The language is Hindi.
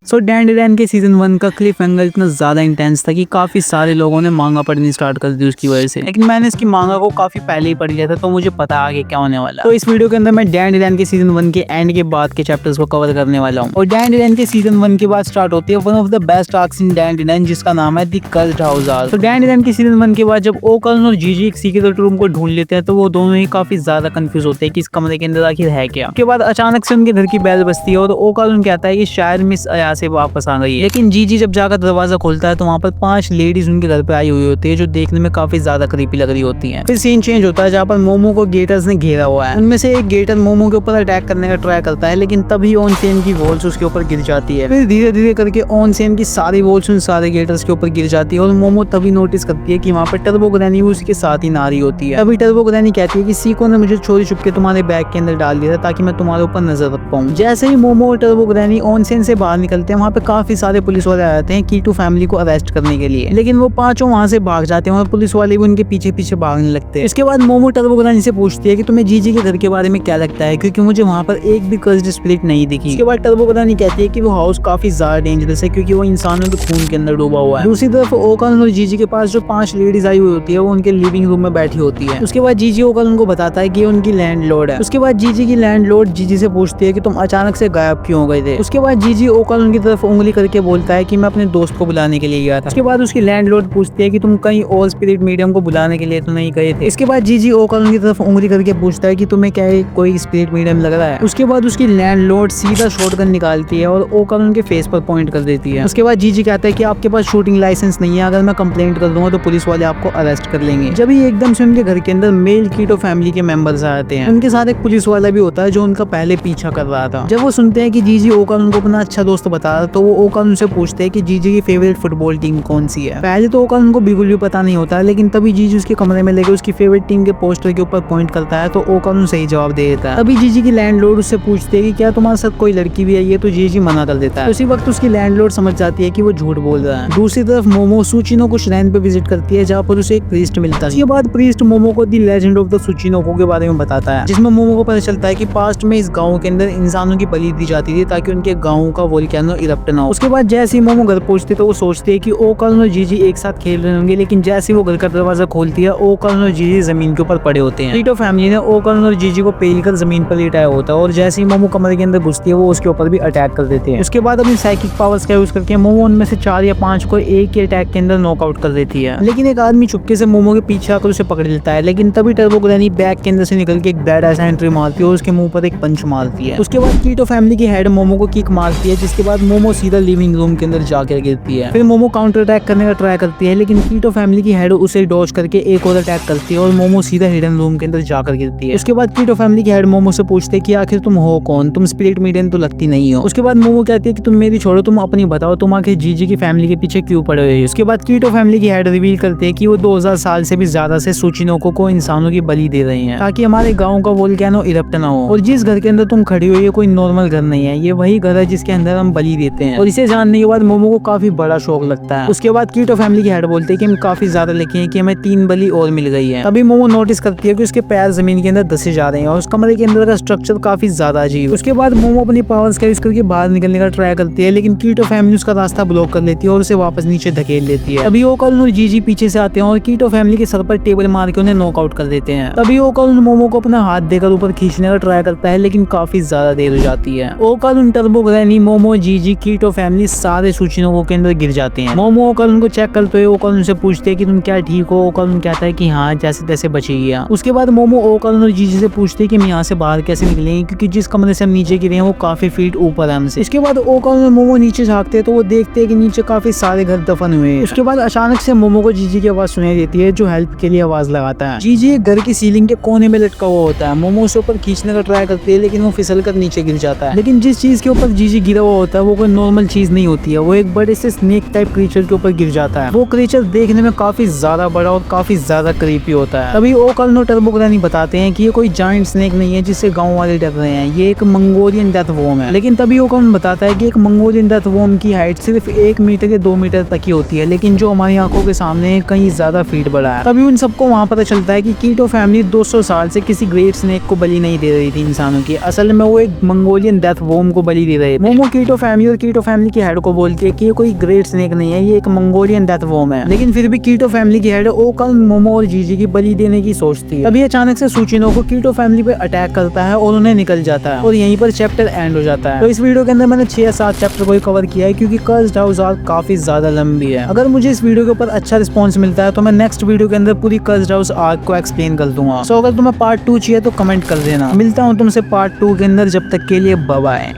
सो डैंडेलियन के सीजन 1 का क्लिफ हैंगर इतना ज्यादा इंटेंस था कि काफी सारे लोगों ने मांगा पढ़नी स्टार्ट कर दी उसकी वजह से। लेकिन मैंने इसकी मांगा को काफी पहले ही पढ़ लिया था, तो मुझे पता आगे क्या होने वाला। तो इस वीडियो के अंदर मैं डैंडेलियन के सीजन 1 के एंड के बाद के चैप्टर्स को कवर करने वाला हूँ। और डैंडेलियन के सीजन 1 के बाद स्टार्ट होती है one of the best arcs in dandelion, जिसका नाम है द कर्स्ड हाउस आर्क। तो डैंडेलियन के सीजन 1 के बाद जब ओकन और जीजी एक सीक्रेट रूम को ढूंढ लेते हैं, तो वो दोनों ही काफी ज्यादा कंफ्यूज होते हैं कि इस कमरे के अंदर आखिर है क्या। उसके बाद अचानक से उनके घर की बेल बजती है और ओकन कहता है कि शायद मिस अया से वापस आ गई है। लेकिन जीजी जब जाकर दरवाजा खोलता है तो वहाँ पर 5 लेडीज उनके घर पे आई हुई होती है, जो देखने में काफी ज्यादा क्रीपी लग रही होती हैं। फिर सीन चेंज होता है जहाँ पर मोमो को गेटर्स ने घेरा हुआ है। उनमें से एक गेटर मोमो के ऊपर अटैक करने का ट्राई करता है, लेकिन तभी ऑनसेन की वॉल्स उसके ऊपर गिर जाती है। फिर धीरे धीरे करके ऑनसेन की सारी वॉल्स उन सारे गेटर्स के ऊपर गिर जाती है और मोमो तभी नोटिस करती है कि वहाँ पर टर्बो ग्रैनी उसके साथ ही नहा रही होती है। तभी टर्बो ग्रैनी कहती है कि सीको ने मुझे चोरी छुप के तुम्हारे बैग के अंदर डाल दिया था ताकि मैं तुम्हारे ऊपर नजर रख पाऊँ। जैसे ही मोमो और टर्बो ग्रैनी ऑनसेन से बाहर निकलते हैं, वहाँ पे काफी सारे पुलिस वाले आते हैं कीटो फैमिली को अरेस्ट करने के लिए, लेकिन वो पांचों वहाँ से भाग जाते हैं और पुलिस वाले भी उनके पीछे पीछे भागने लगते हैं। इसके बाद मोमो टर्बो ग्रैनी से पूछती है कि तुम्हें जीजी के घर के बारे में क्या लगता है, क्योंकि मुझे वहाँ पर एक भी कर्स्ड स्पिरिट नहीं दिखी। इसके बाद टर्बो ग्रैनी कहती है कि वो हाउस काफी ज्यादा डेंजरस है, क्योंकि वो इंसानों के खून के अंदर डूबा हुआ है। दूसरी तरफ ओकन और जीजी के पास जो 5 लेडीज आई हुई होती है, वो उनके लिविंग रूम में बैठी होती है। उसके बाद जीजी ओकन उनको बताता है कि उनकी लैंडलॉर्ड है। उसके बाद जीजी की लैंडलॉर्ड जीजी से पूछती है कि तुम अचानक से गायब क्यों हो गए थे। उसके बाद जीजी ओकन उनकी तरफ उंगली करके बोलता है कि मैं अपने दोस्त को बुलाने के लिए गया था। उसके बाद उसकी लैंडलॉर्ड पूछती है कि तुम कहीं और स्पिरिट मीडियम को बुलाने के लिए तो नहीं गए थे। इसके बाद जीजी ओकन उनकी तरफ उंगली करके पूछता है कि तुम्हें क्या कोई स्पिरिट मीडियम लग रहा है। उसके बाद उसकी लैंडलॉर्ड सीधा शॉटगन निकालती है और ओकन उनके फेस पर पॉइंट कर देती है। उसके बाद जीजी कहता है कि आपके पास शूटिंग लाइसेंस नहीं है, अगर मैं कंप्लेंट कर दूंगा तो पुलिस वाले आपको अरेस्ट कर लेंगे। जब ही एकदम से उनके घर के अंदर मेल कीटो फैमिली के मेंबर्स आते हैं। उनके साथ एक पुलिस वाला भी होता है जो उनका पहले पीछा कर रहा था। जब वो सुनते हैं कि जीजी ओकन उनको अपना अच्छा दोस्त बता रहा, तो वो ओकन उनसे पूछते हैं कि जीजी की फेवरेट फुटबॉल टीम कौन सी है। पहले तो ओकन उनको बिल्कुल भी पता नहीं होता, लेकिन तभी जीजी उसके कमरे में लेकर उसकी फेवरेट टीम के पोस्टर के ऊपर पॉइंट करता है, तो ओकन सही जवाब दे देता है। तभी जीजी की लैंडलॉर्ड उससे पूछते हैं कि क्या तुम्हारे साथ कोई लड़की भी आई है, तो जीजी मना कर देता है। उसी वक्त उसकी लैंडलॉर्ड समझ जाती है कि वो झूठ बोल रहा है। दूसरी तरफ मोमो सुचिनो को श्राइन पे विजिट करती है, जहाँ पर उसे एक प्रीस्ट मिलता है। इसके बाद प्रीस्ट मोमो को दी लेजेंड ऑफ द सुचिनोको के बारे में बताता है, जिसमें मोमो को पता चलता है कि पास्ट में इस गांव के अंदर इंसानों की बलि दी जाती थी ताकि उनके गांव का वोल्केनो इरप्ट ना हो। उसके बाद जैसे ही मोमो घर पहुंचती तो वो सोचती है कि ओकन और जीजी एक साथ खेल रहे होंगे, लेकिन जैसे ही वो घर का दरवाजा खोलती है, ओकन और जीजी जमीन के ऊपर पड़े होते हैं। कीटो फैमिली ने ओकन और जीजी को पेलकर जमीन पर लिटाया होता है और जैसे ही मोमो कमरे के अंदर घुसती है, वो उसके ऊपर भी अटैक कर देते हैं। उसके बाद अपनी साइकिक पावर्स का यूज करके मोमो उनमें से 4 या 5 को एक ही अटैक के अंदर नॉकआउट कर देती है। लेकिन एक आदमी चुपके से मोमो के पीछे आकर उसे पकड़ लेता है, लेकिन तभी टर्बो ग्रैनी बैग के अंदर से निकल के एक बैड ऐसा एंट्री मारती है और उसके मुंह पर एक पंच मारती है। उसके बाद कीटो फैमिली की हेड मोमो को किक मारती है, जिसके बाद मोमो सीधा लिविंग रूम के अंदर जाकर गिरती है। फिर मोमो काउंटर अटैक करने का ट्राई करती है, लेकिन कीटो फैमिली की हेड उसे डॉज करके एक और अटैक करती है और मोमो सीधा हिडन रूम के अंदर जाकर गिरती है। उसके बाद कीटो फैमिली की हेड मोमो से पूछते हैं कि आखिर तुम हो कौन, तुम स्पिरिट मीडियम तो लगती नहीं हो। उसके बाद मोमो कहती है कि तुम मेरी छोड़ो, तुम अपनी बताओ, तुम आखिर जीजी की फैमिली के पीछे क्यों पड़े हुए हो। उसके बाद कीटो फैमिली की हेड रिवील करते हैं कि वो 2000 साल से भी ज्यादा से सुचिनोको को इंसानों की बलि दे रहे हैं ताकि हमारे गाँव का वोल्केनो इरप्ट ना हो। और जिस घर के अंदर तुम खड़ी हुई है कोई नॉर्मल घर नहीं है, ये वही घर है जिसके अंदर हम बलि देते हैं। और इसे जानने के बाद मोमो को काफी बड़ा शौक लगता है। उसके बाद कीटो फैमिली की हेड बोलते हैं कि हम काफी ज्यादा लिखे हैं कि हमें 3 बलि और मिल गई है। तभी मोमो नोटिस करती है कि उसके पैर जमीन के अंदर धसे जा रहे हैं और उस कमरे के अंदर का स्ट्रक्चर काफी ज्यादा अजीब। उसके बाद मोमो अपनी पावर्स का यूज करके बाहर निकलने का ट्राई करती है, लेकिन कीटो फैमिली उसका रास्ता ब्लॉक कर लेती है और उसे वापस नीचे धकेल लेती है। तभी ओकन और जीजी पीछे से आते हैं और कीटो फैमिली के सर पर टेबल मार के उन्हें नॉकआउट कर देते हैं। तभी ओकन मोमो को अपना हाथ देकर ऊपर खींचने का ट्राई करता है, लेकिन काफी ज्यादा देर हो जाती है। ओकन, टर्बो ग्रैनी, मोमो, जीजी, कीटो फैमिली सारे सुचिनोको के अंदर गिर जाते हैं। मोमो ओकन को चेक करते हुए ओकन उनसे पूछते हैं कि तुम क्या ठीक हो। ओकन कहता है कि हाँ, जैसे तैसे बची गया। उसके बाद मोमो ओकन और जीजी से पूछते हैं कि हम यहाँ से बाहर कैसे निकलेंगे, क्योंकि जिस कमरे से हम नीचे गिरे हैं वो काफी फीट ऊपर है हमसे। इसके बाद ओकन और मोमो नीचे झांकते हैं तो वो देखते हैं कि नीचे काफी सारे घर दफन हुए हैं। उसके बाद अचानक से मोमो को जीजी की आवाज सुनाई देती है, जो हेल्प के लिए आवाज लगाता है। जीजी एक घर की सीलिंग के कोने में लटका हुआ होता है। मोमो उसे ऊपर खींचने का ट्राई करती है, लेकिन वो फिसल कर नीचे गिर जाता है। लेकिन जिस चीज के ऊपर जीजी गिरा हुआ होता है वो कोई नॉर्मल चीज नहीं होती है, वो एक बड़े से स्नेक टाइप क्रीचर के ऊपर गिर जाता है। वो क्रीचर देखने में काफी ज्यादा बड़ा और काफी ज्यादा क्रीपी होता है। तभी ओकन और टर्बो ग्रैनी बताते हैं कि ये कोई जायंट स्नेक नहीं है जिससे गांव वाले डर रहे हैं, ये एक मंगोलियन डेथ वॉर्म है। लेकिन तभी ओकन बताता है कि एक मंगोलियन डेथ वॉर्म की हाइट सिर्फ 1 मीटर या 2 मीटर तक ही होती है, लेकिन जो हमारी आंखों के सामने कहीं ज्यादा फीट बड़ा है। तभी उन सबको वहाँ पता चलता है कि कीटो फैमिली 200 साल से किसी ग्रेट स्नेक को बलि नहीं दे रही थी इंसानों की, असल में वो एक मंगोलियन डेथ वॉर्म को बलि दे रहे थे। मोमो कीटो फैमिली फैमिली और कीटो फैमिली की हेड को बोलती है कि ये कोई ग्रेट स्नेक नहीं है, ये एक मंगोलियन डेथ वॉर्म है। लेकिन फिर भी कीटो फैमिली की हेड ओकल, मोमो और जीजी की बलि देने की सोचती है। तभी अचानक से सूचिनो को कीटो फैमिली पे अटैक करता है और उन्हें निकल जाता है और यहीं पर चैप्टर एंड हो जाता है। तो इस वीडियो के अंदर मैंने 6 या 7 चैप्टर को कवर किया है क्योंकि कर्स्ड हाउस आर्क काफी ज्यादा लंबी है। अगर मुझे इस वीडियो के ऊपर अच्छा रिस्पॉन्स मिलता है तो मैं नेक्स्ट वीडियो के अंदर पूरी कर्स्ड हाउस आर्क को एक्सप्लेन कर दूंगा। सो अगर तुम्हें पार्ट 2 चाहिए तो कमेंट कर देना। मिलता हूँ तुमसे पार्ट 2 के अंदर, जब तक के लिए बाय बाय।